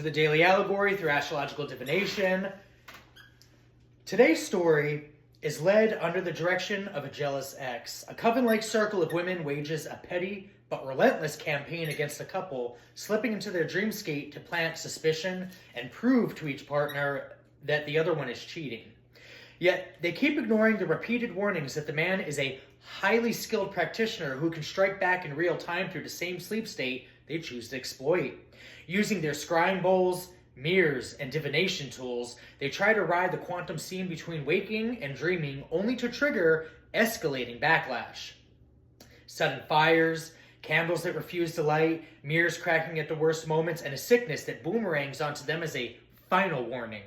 the Daily Allegory through astrological divination. Today's story is led under the direction of a jealous ex. A coven-like circle of women wages a petty but relentless campaign against a couple, slipping into their dreamscape to plant suspicion and prove to each partner that the other one is cheating. Yet, they keep ignoring the repeated warnings that the man is a highly skilled practitioner who can strike back in real time through the same sleep state they choose to exploit. Using their scrying bowls, mirrors, and divination tools, they try to ride the quantum scene between waking and dreaming, only to trigger escalating backlash. Sudden fires, candles that refuse to light, mirrors cracking at the worst moments, and a sickness that boomerangs onto them as a final warning.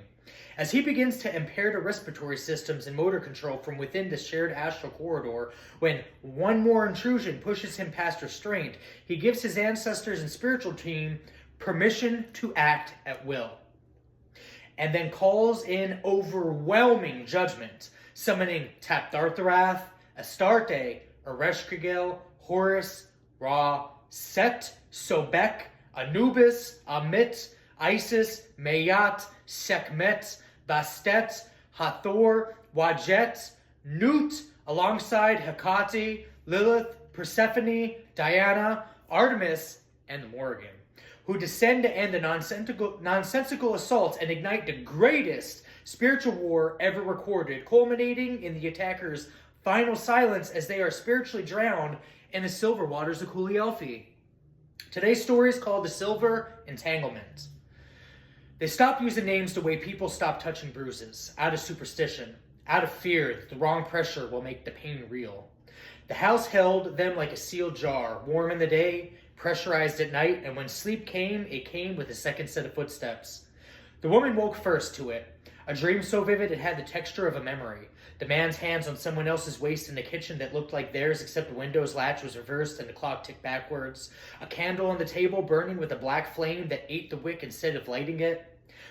As he begins to impair the respiratory systems and motor control from within the shared astral corridor, when one more intrusion pushes him past restraint, he gives his ancestors and spiritual team permission to act at will, and then calls in overwhelming judgment, summoning Tapthartharath, Astarte, Ereshkigal, Horus, Set, Sobek, Anubis, Ammit, Isis, Mayat, Sekhmet, Bastet, Hathor, Wadjet, Nut, alongside Hecate, Lilith, Persephone, Diana, Artemis, and Morrigan, who descend to end the nonsensical assault and ignite the greatest spiritual war ever recorded, culminating in the attackers' final silence as they are spiritually drowned in the silver waters of Culielfi. Today's story is called the Silver Entanglement. They stopped using names the way people stop touching bruises, out of superstition, out of fear that the wrong pressure will make the pain real. The house held them like a sealed jar, warm in the day, pressurized at night, and when sleep came, it came with a second set of footsteps. The woman woke first to it, a dream so vivid it had the texture of a memory. The man's hands on someone else's waist in the kitchen that looked like theirs, except the window's latch was reversed and the clock ticked backwards. A candle on the table burning with a black flame that ate the wick instead of lighting it.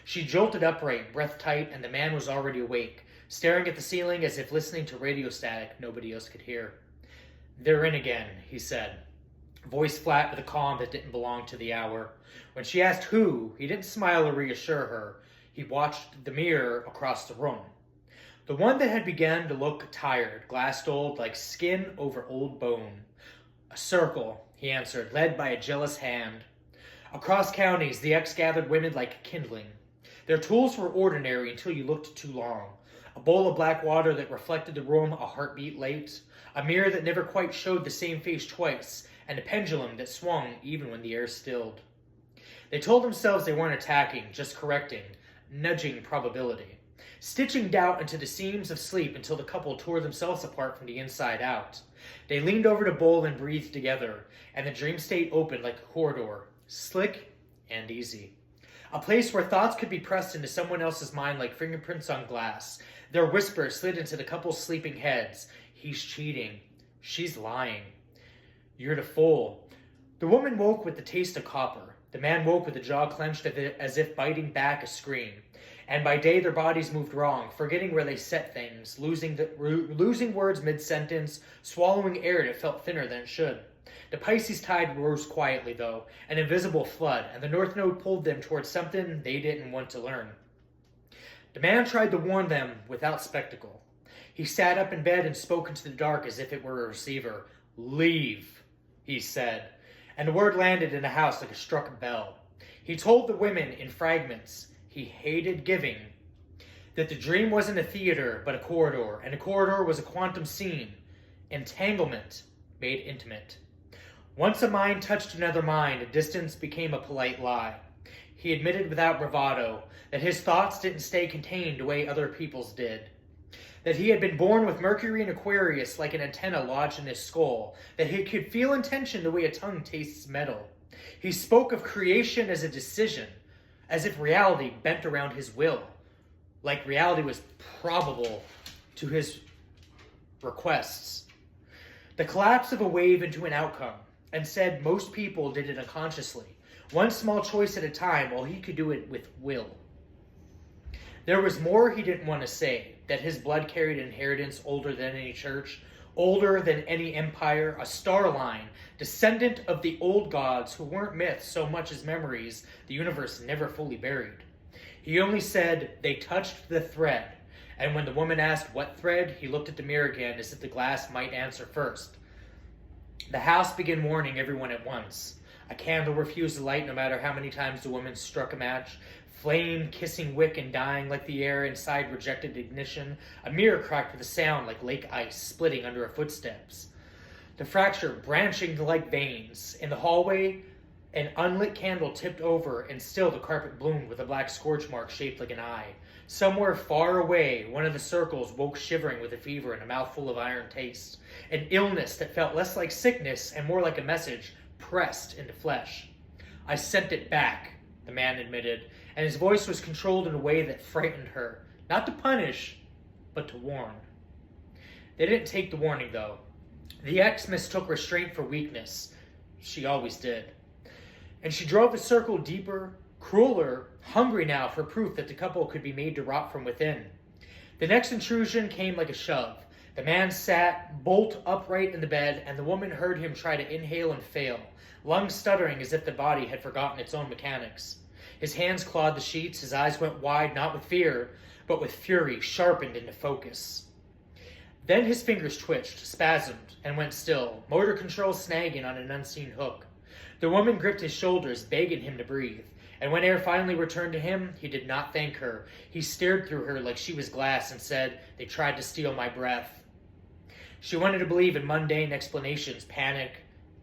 She jolted upright, breath tight, and the man was already awake, staring at the ceiling as if listening to radio static nobody else could hear. "They're in again," he said, voice flat with a calm that didn't belong to the hour. When she asked who, he didn't smile or reassure her. He watched the mirror across the room. The one that had begun to look tired, glassed-old, like skin over old bone. "A circle," he answered, led by a jealous hand. Across counties, the ex gathered women like kindling. Their tools were ordinary until you looked too long. A bowl of black water that reflected the room a heartbeat late. A mirror that never quite showed the same face twice. And a pendulum that swung even when the air stilled. They told themselves they weren't attacking, just correcting, nudging probability, stitching doubt into the seams of sleep until the couple tore themselves apart from the inside out. They leaned over the bowl and breathed together, and the dream state opened like a corridor, slick and easy. A place where thoughts could be pressed into someone else's mind like fingerprints on glass. Their whispers slid into the couple's sleeping heads. "He's cheating. She's lying. You're the fool." The woman woke with the taste of copper. The man woke with the jaw clenched as if biting back a scream. And by day their bodies moved wrong, forgetting where they set things, losing words mid-sentence, swallowing air that felt thinner than it should. The Pisces tide rose quietly, though, an invisible flood, and the North Node pulled them towards something they didn't want to learn. The man tried to warn them without spectacle. He sat up in bed and spoke into the dark as if it were a receiver. "Leave," he said, and the word landed in the house like a struck bell. He told the women in fragments he hated giving that the dream wasn't a theater but a corridor, and a corridor was a quantum scene. Entanglement made intimate. Once a mind touched another mind, a distance became a polite lie. He admitted without bravado that his thoughts didn't stay contained the way other people's did. That he had been born with Mercury and Aquarius like an antenna lodged in his skull. That he could feel intention the way a tongue tastes metal. He spoke of creation as a decision, as if reality bent around his will. Like reality was probable to his requests. The collapse of a wave into an outcome, and said most people did it unconsciously, one small choice at a time, while he could do it with will. There was more he didn't want to say, that his blood carried an inheritance older than any church, older than any empire, a star line, descendant of the old gods who weren't myths so much as memories the universe never fully buried. He only said, "They touched the thread," and when the woman asked what thread, he looked at the mirror again as if the glass might answer first. The house began warning everyone at once. A candle refused to light no matter how many times the woman struck a match. Flame, kissing wick, and dying like the air inside rejected ignition. A mirror cracked with a sound like lake ice splitting under her footsteps. The fracture branching like veins. In the hallway, an unlit candle tipped over, and still the carpet bloomed with a black scorch mark shaped like an eye. Somewhere far away, one of the circles woke shivering with a fever and a mouthful of iron taste. An illness that felt less like sickness and more like a message pressed into flesh. "I sent it back," the man admitted, and his voice was controlled in a way that frightened her. Not to punish, but to warn. They didn't take the warning, though. The ex mistook restraint for weakness. She always did. And she drove the circle deeper, crueler, hungry now for proof that the couple could be made to rot from within. The next intrusion came like a shove. The man sat bolt upright in the bed, and the woman heard him try to inhale and fail, lungs stuttering as if the body had forgotten its own mechanics. His hands clawed the sheets, his eyes went wide, not with fear, but with fury sharpened into focus. Then his fingers twitched, spasmed, and went still, motor control snagging on an unseen hook. The woman gripped his shoulders, begging him to breathe, and when air finally returned to him, he did not thank her. He stared through her like she was glass and said, "They tried to steal my breath." She wanted to believe in mundane explanations, panic,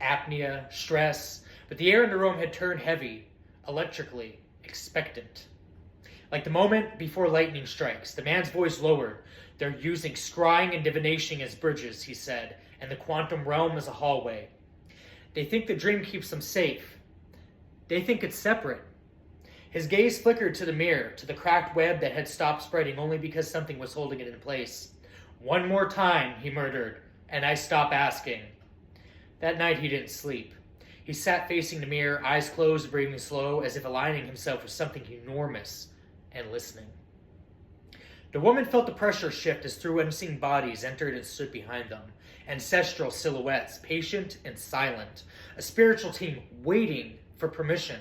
apnea, stress, but the air in the room had turned heavy, electrically, expectant. Like the moment before lightning strikes, the man's voice lowered. "They're using scrying and divination as bridges," he said, "and the quantum realm as a hallway. They think the dream keeps them safe. They think it's separate." His gaze flickered to the mirror, to the cracked web that had stopped spreading only because something was holding it in place. "One more time," he murmured, "and I stop asking." That night he didn't sleep. He sat facing the mirror, eyes closed, breathing slow, as if aligning himself with something enormous, and listening. The woman felt the pressure shift as three unseen bodies entered and stood behind them. Ancestral silhouettes, patient and silent. A spiritual team waiting for permission.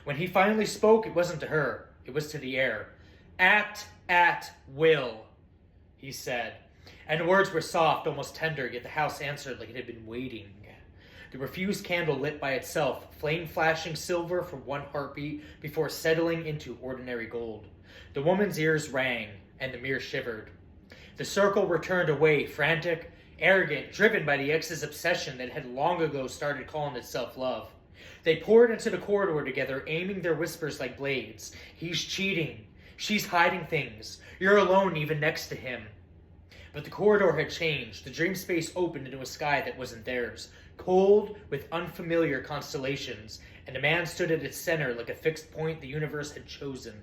When he finally spoke, it wasn't to her. It was to the air. "Act at will," he said. And the words were soft, almost tender, yet the house answered like it had been waiting. The refused candle lit by itself, flame flashing silver for one heartbeat before settling into ordinary gold. The woman's ears rang, and the mirror shivered. The circle returned away, frantic, arrogant, driven by the ex's obsession that had long ago started calling itself love. They poured into the corridor together, aiming their whispers like blades. "He's cheating. She's hiding things. You're alone even next to him." But the corridor had changed. The dream space opened into a sky that wasn't theirs, cold with unfamiliar constellations, and a man stood at its center like a fixed point the universe had chosen.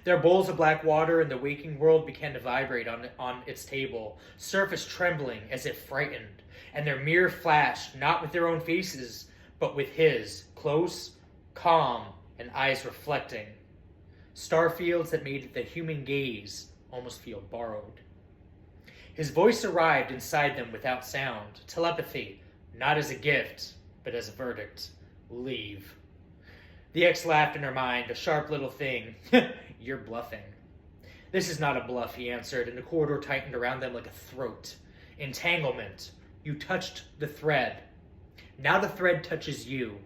Their bowls of black water in the waking world began to vibrate on its table, surface trembling as if frightened, and their mirror flashed, not with their own faces, but with his, close, calm, and eyes reflecting. Starfields that made the human gaze almost feel borrowed. His voice arrived inside them without sound. Telepathy, not as a gift, but as a verdict. "Leave." The ex laughed in her mind, a sharp little thing. "You're bluffing." "This is not a bluff," he answered, and the corridor tightened around them like a throat. "Entanglement. You touched the thread. Now the thread touches you."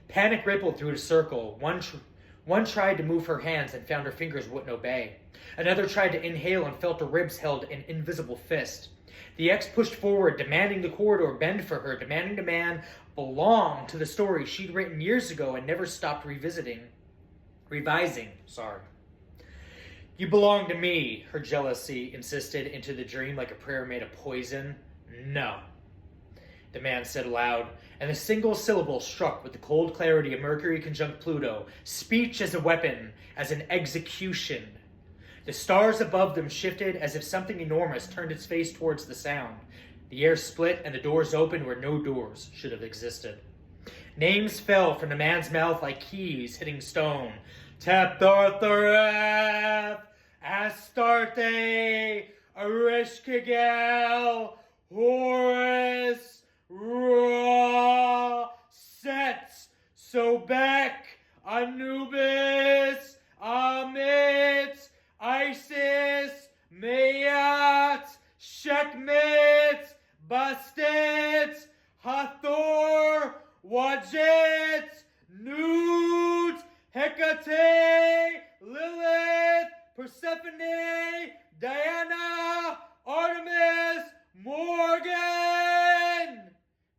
Panic rippled through the circle. One tried to move her hands and found her fingers wouldn't obey. Another tried to inhale and felt her ribs held an invisible fist. The ex pushed forward, demanding the corridor bend for her, demanding the man belong to the story she'd written years ago and never stopped revising. "You belong to me," her jealousy insisted into the dream like a prayer made of poison. "No," the man said aloud, and the single syllable struck with the cold clarity of Mercury conjunct Pluto, speech as a weapon, as an execution. The stars above them shifted as if something enormous turned its face towards the sound. The air split and the doors opened where no doors should have existed. Names fell from the man's mouth like keys hitting stone. Tapthartharath, Astarte, Ereshkigal, Horus, Ra, Set, Sobek, Anubis, Ammit, Isis, Mayat, Sekhmet, Bastet, Hathor, Wadjet, Nut, Hecate, Lilith, Persephone, Diana, Artemis, Morrigan,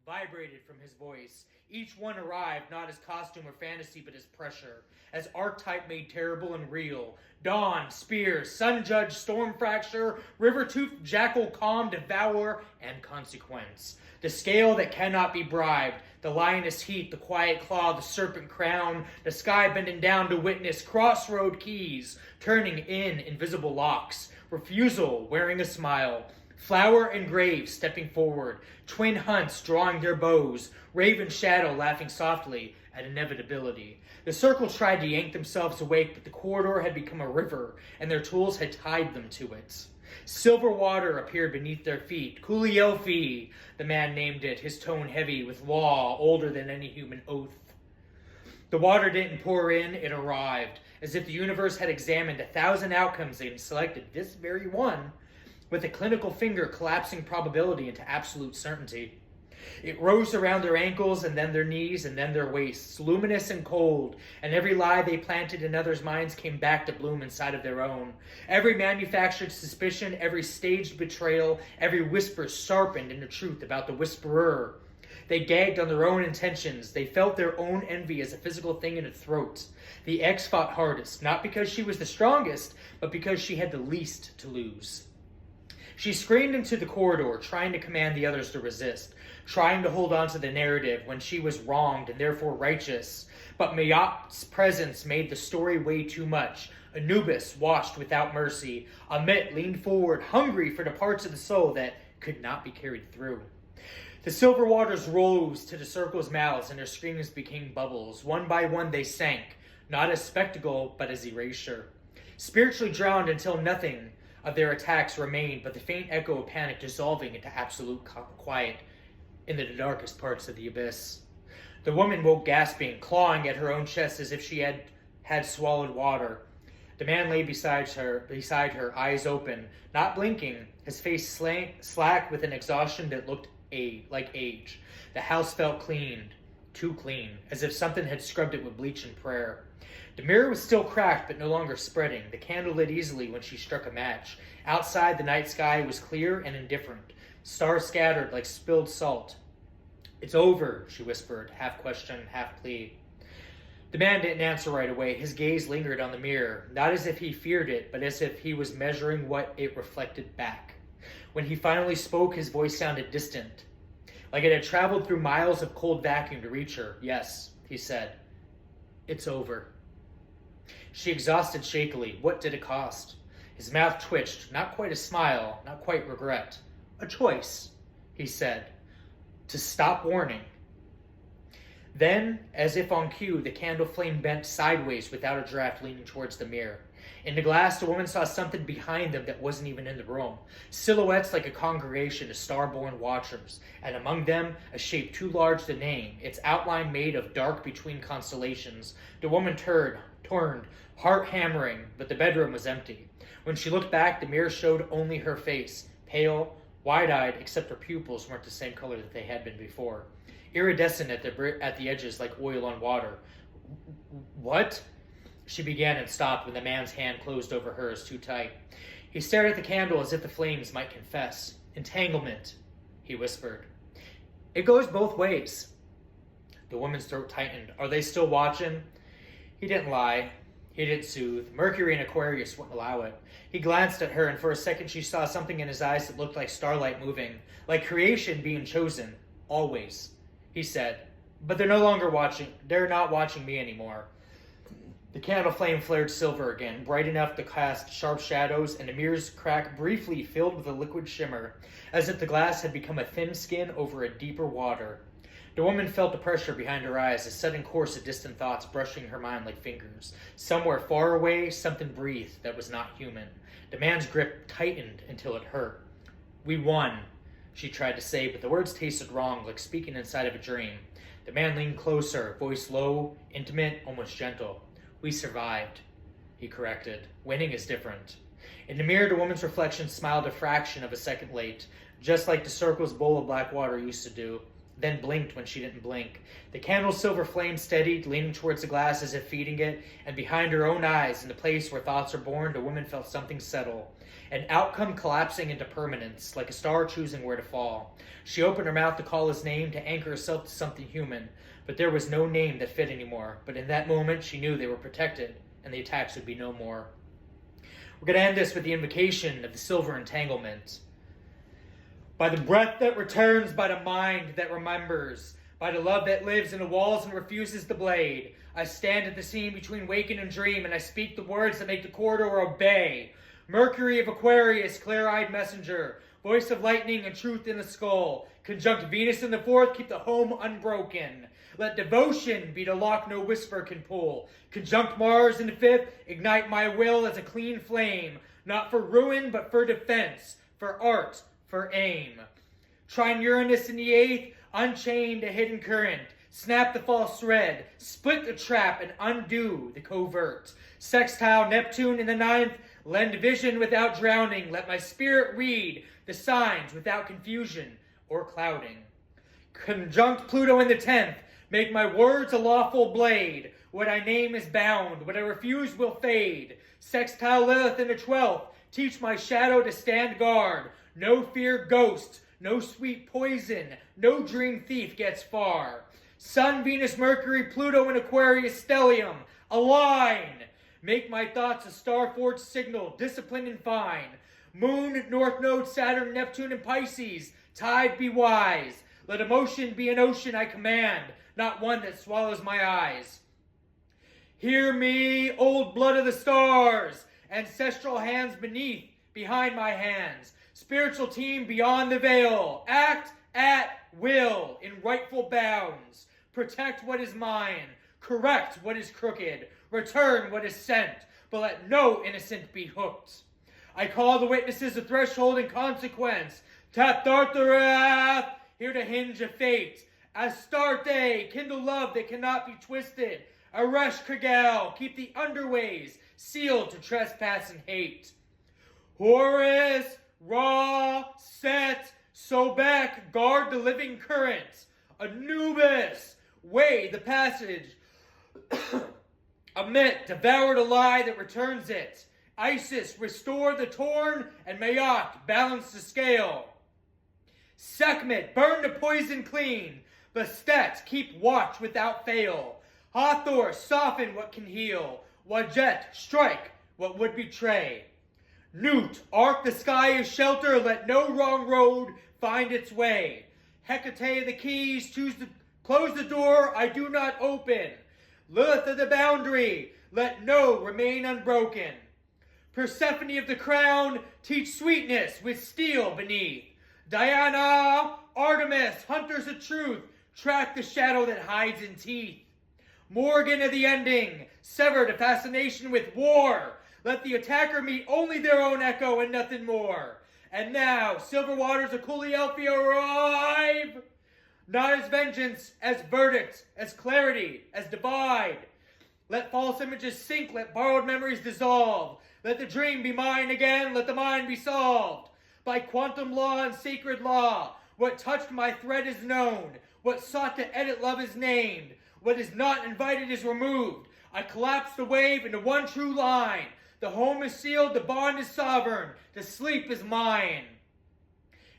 vibrated from his voice. Each one arrived not as costume or fantasy, but as pressure, as archetype made terrible and real. Dawn, Spear, Sun Judge, Storm Fracture, River Tooth, Jackal, Calm, Devourer, and Consequence. The scale that cannot be bribed, the lioness heat, the quiet claw, the serpent crown, the sky bending down to witness, crossroad keys, turning in invisible locks, refusal, wearing a smile, flower and grave stepping forward, twin hunts drawing their bows, raven shadow laughing softly at inevitability. The circle tried to yank themselves awake, but the corridor had become a river, and their tools had tied them to it. Silver water appeared beneath their feet. Kuliyelfi, the man named it, his tone heavy with law, older than any human oath. The water didn't pour in, it arrived, as if the universe had examined 1,000 outcomes and selected this very one, with a clinical finger collapsing probability into absolute certainty. It rose around their ankles, and then their knees, and then their waists, luminous and cold, and every lie they planted in others' minds came back to bloom inside of their own. Every manufactured suspicion, every staged betrayal, every whisper sharpened into truth about the whisperer. They gagged on their own intentions. They felt their own envy as a physical thing in a throat. The ex fought hardest, not because she was the strongest, but because she had the least to lose. She screamed into the corridor, trying to command the others to resist, trying to hold on to the narrative when she was wronged and therefore righteous. But Mayat's presence made the story way too much. Anubis watched without mercy. Ammit leaned forward, hungry for the parts of the soul that could not be carried through. The silver waters rose to the circle's mouths, and their screams became bubbles. One by one they sank, not as spectacle, but as erasure. Spiritually drowned until nothing of their attacks remained but the faint echo of panic dissolving into absolute quiet in the darkest parts of the abyss. The woman woke gasping, clawing at her own chest as if she had swallowed water. The man lay beside her, eyes open, not blinking, his face slack with an exhaustion that looked like age. The house felt cleaned, too clean, as if something had scrubbed it with bleach and prayer. The mirror was still cracked, but no longer spreading. The candle lit easily when she struck a match. Outside, the night sky was clear and indifferent, stars scattered like spilled salt. "It's over," she whispered, half question, half plea. The man didn't answer right away. His gaze lingered on the mirror, not as if he feared it, but as if he was measuring what it reflected back. When he finally spoke, his voice sounded distant, like it had traveled through miles of cold vacuum to reach her. "Yes," he said. "It's over." She exhausted shakily. What did it cost? His mouth twitched, not quite a smile, not quite regret. "A choice," he said. "To stop warning." Then, as if on cue, the candle flame bent sideways without a draft, leaning towards the mirror. In the glass, the woman saw something behind them that wasn't even in the room. Silhouettes like a congregation of star-born watchers, and among them, a shape too large to name, its outline made of dark between constellations. The woman turned, heart hammering, but the bedroom was empty. When she looked back, the mirror showed only her face, pale, wide-eyed, except her pupils weren't the same color that they had been before. Iridescent at the edges like oil on water. "What?" She began and stopped when the man's hand closed over hers too tight. He stared at the candle as if the flames might confess. "Entanglement," he whispered. "It goes both ways." The woman's throat tightened. "Are they still watching?" He didn't lie. He didn't soothe. Mercury and Aquarius wouldn't allow it. He glanced at her, and for a second she saw something in his eyes that looked like starlight moving, like creation being chosen. "Always," he said. "But they're no longer watching. They're not watching me anymore." The candle flame flared silver again, bright enough to cast sharp shadows, and the mirror's crack briefly filled with a liquid shimmer, as if the glass had become a thin skin over a deeper water. The woman felt the pressure behind her eyes, a sudden course of distant thoughts brushing her mind like fingers. Somewhere far away, something breathed that was not human. The man's grip tightened until it hurt. "We won," she tried to say, but the words tasted wrong, like speaking inside of a dream. The man leaned closer, voice low, intimate, almost gentle. "We survived," he corrected. "Winning is different." In the mirror, the woman's reflection smiled a fraction of a second late, just like the circle's bowl of black water used to do, then blinked when she didn't blink. The candle's silver flame steadied, leaning towards the glass as if feeding it, and behind her own eyes, in the place where thoughts are born, the woman felt something settle. An outcome collapsing into permanence, like a star choosing where to fall. She opened her mouth to call his name, to anchor herself to something human, but there was no name that fit anymore. But in that moment, she knew they were protected, and the attacks would be no more. We're going to end this with the invocation of the Silver Entanglement. By the breath that returns, by the mind that remembers, by the love that lives in the walls and refuses the blade, I stand at the scene between waking and dream, and I speak the words that make the corridor obey. Mercury of Aquarius, clear-eyed messenger, voice of lightning and truth in the skull, conjunct Venus in the fourth, keep the home unbroken. Let devotion be the lock no whisper can pull. Conjunct Mars in the fifth, ignite my will as a clean flame, not for ruin but for defense, for art, for aim. Trine Uranus in the eighth, unchain the hidden current, snap the false thread, split the trap and undo the covert. Sextile Neptune in the ninth, lend vision without drowning, let my spirit read the signs without confusion or clouding. Conjunct Pluto in the 10th, make my words a lawful blade, what I name is bound, what I refuse will fade. Sextile Lilith in the 12th, teach my shadow to stand guard, no fear ghost, no sweet poison, no dream thief gets far. Sun, Venus, Mercury, Pluto, and Aquarius stellium, align. Make my thoughts a star-forged signal, disciplined and fine. Moon, North Node, Saturn, Neptune, and Pisces, tide be wise. Let emotion be an ocean I command, not one that swallows my eyes. Hear me, old blood of the stars, ancestral hands beneath, behind my hands. Spiritual team beyond the veil, act at will in rightful bounds. Protect what is mine, correct what is crooked, return what is sent, but let no innocent be hooked. I call the witnesses a threshold and consequence. Tapthartharath, here to hinge a fate. Astarte, kindle love that cannot be twisted. Ereshkigal, keep the underways sealed to trespass and hate. Horus, Ra, Set, Sobek, guard the living current. Anubis, weigh the passage. Ammit, devour the lie that returns it. Isis, restore the torn, and Maat, balance the scale. Sekhmet, burn the poison clean. Bastet, keep watch without fail. Hathor, soften what can heal. Wadjet, strike what would betray. Newt, arc the sky as shelter, let no wrong road find its way. Hecate the keys, close the door I do not open. Lilith of the boundary, let no remain unbroken. Persephone of the crown, teach sweetness with steel beneath. Diana, Artemis, hunters of truth, track the shadow that hides in teeth. Morrigan of the ending, sever the fascination with war. Let the attacker meet only their own echo and nothing more. And now, silver waters of Culielphia arrive. Not as vengeance, as verdict, as clarity, as divide. Let false images sink, let borrowed memories dissolve. Let the dream be mine again, let the mind be solved. By quantum law and sacred law, what touched my thread is known. What sought to edit love is named. What is not invited is removed. I collapse the wave into one true line. The home is sealed, the bond is sovereign, the sleep is mine.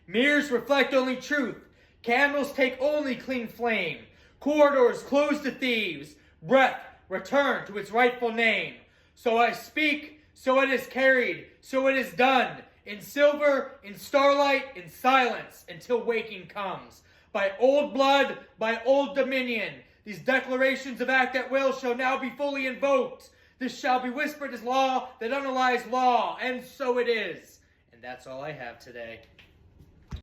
Mirrors reflect only truth. Candles take only clean flame. Corridors close to thieves. Breath return to its rightful name. So I speak, so it is carried, so it is done. In silver, in starlight, in silence, until waking comes. By old blood, by old dominion, these declarations of act at will shall now be fully invoked. This shall be whispered as law that underlies law, and so it is. And that's all I have today.